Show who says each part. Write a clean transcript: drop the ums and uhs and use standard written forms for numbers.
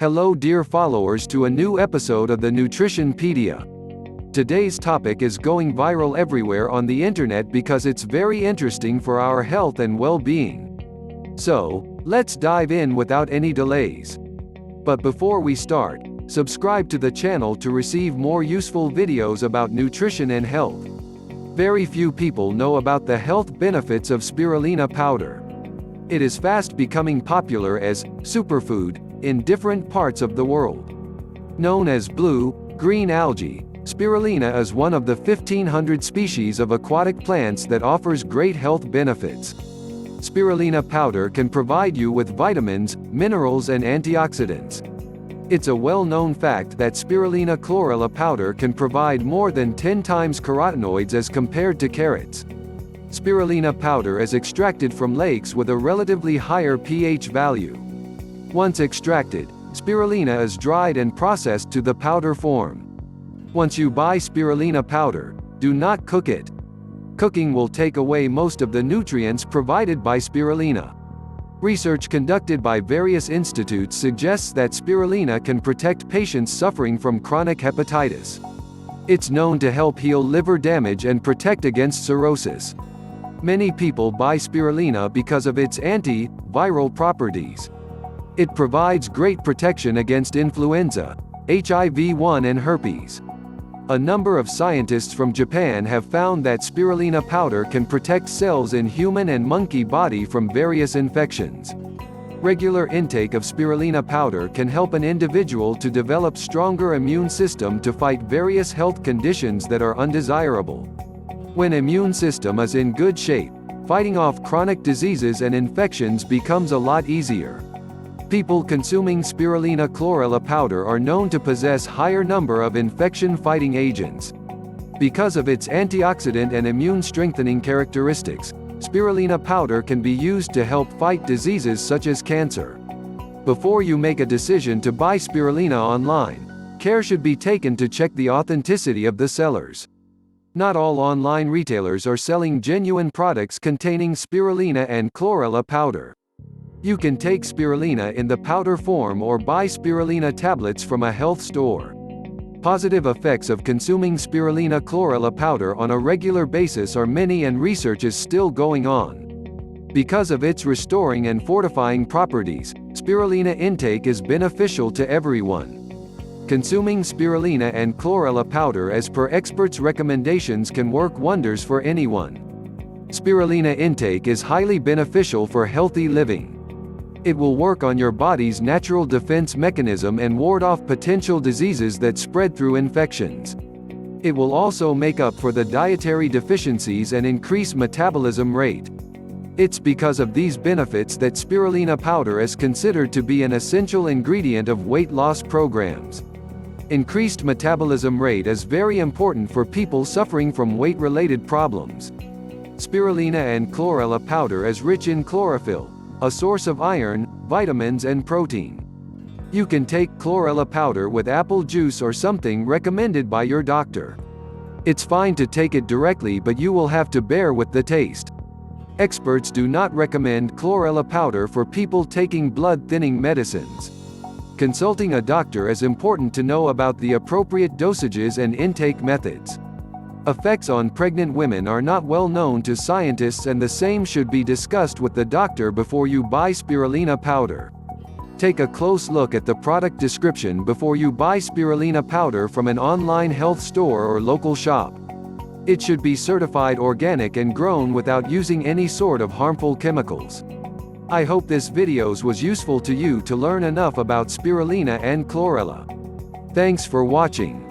Speaker 1: Hello dear followers to a new episode of the Nutritionpedia. Today's topic is going viral everywhere on the internet because it's very interesting for our health and well-being. So, let's dive in without any delays. But before we start, subscribe to the channel to receive more useful videos about nutrition and health. Very few people know about the health benefits of spirulina powder. It is fast becoming popular as superfood in different parts of the world. Known as blue, green algae, spirulina is one of the 1,500 species of aquatic plants that offers great health benefits. Spirulina powder can provide you with vitamins, minerals and antioxidants. It's a well-known fact that Spirulina Chlorella powder can provide more than 10 times carotenoids as compared to carrots. Spirulina powder is extracted from lakes with a relatively higher pH value. Once extracted, spirulina is dried and processed to the powder form. Once you buy spirulina powder, do not cook it. Cooking will take away most of the nutrients provided by spirulina. Research conducted by various institutes suggests that spirulina can protect patients suffering from chronic hepatitis. It's known to help heal liver damage and protect against cirrhosis. Many people buy spirulina because of its anti-viral properties. It provides great protection against influenza, HIV-1 and herpes. A number of scientists from Japan have found that spirulina powder can protect cells in human and monkey body from various infections. Regular intake of spirulina powder can help an individual to develop stronger immune system to fight various health conditions that are undesirable. When immune system is in good shape, fighting off chronic diseases and infections becomes a lot easier. People consuming spirulina chlorella powder are known to possess higher number of infection-fighting agents. Because of its antioxidant and immune-strengthening characteristics, spirulina powder can be used to help fight diseases such as cancer. Before you make a decision to buy spirulina online, care should be taken to check the authenticity of the sellers. Not all online retailers are selling genuine products containing spirulina and chlorella powder. You can take spirulina in the powder form or buy spirulina tablets from a health store. Positive effects of consuming spirulina chlorella powder on a regular basis are many and research is still going on. Because of its restoring and fortifying properties, spirulina intake is beneficial to everyone. Consuming spirulina and chlorella powder as per experts' recommendations can work wonders for anyone. Spirulina intake is highly beneficial for healthy living. It will work on your body's natural defense mechanism and ward off potential diseases that spread through infections. It will also make up for the dietary deficiencies and increase metabolism rate. It's because of these benefits that spirulina powder is considered to be an essential ingredient of weight loss programs. Increased metabolism rate is very important for people suffering from weight-related problems. Spirulina and chlorella powder is rich in chlorophyll, a source of iron, vitamins and protein. You can take chlorella powder with apple juice or something recommended by your doctor. It's fine to take it directly, but you will have to bear with the taste. Experts do not recommend chlorella powder for people taking blood-thinning medicines. Consulting a doctor is important to know about the appropriate dosages and intake methods. Effects on pregnant women are not well known to scientists, and the same should be discussed with the doctor before you buy spirulina powder. Take a close look at the product description before you buy spirulina powder from an online health store or local shop. It should be certified organic and grown without using any sort of harmful chemicals. I hope this video was useful to you to learn enough about spirulina and chlorella. Thanks for watching.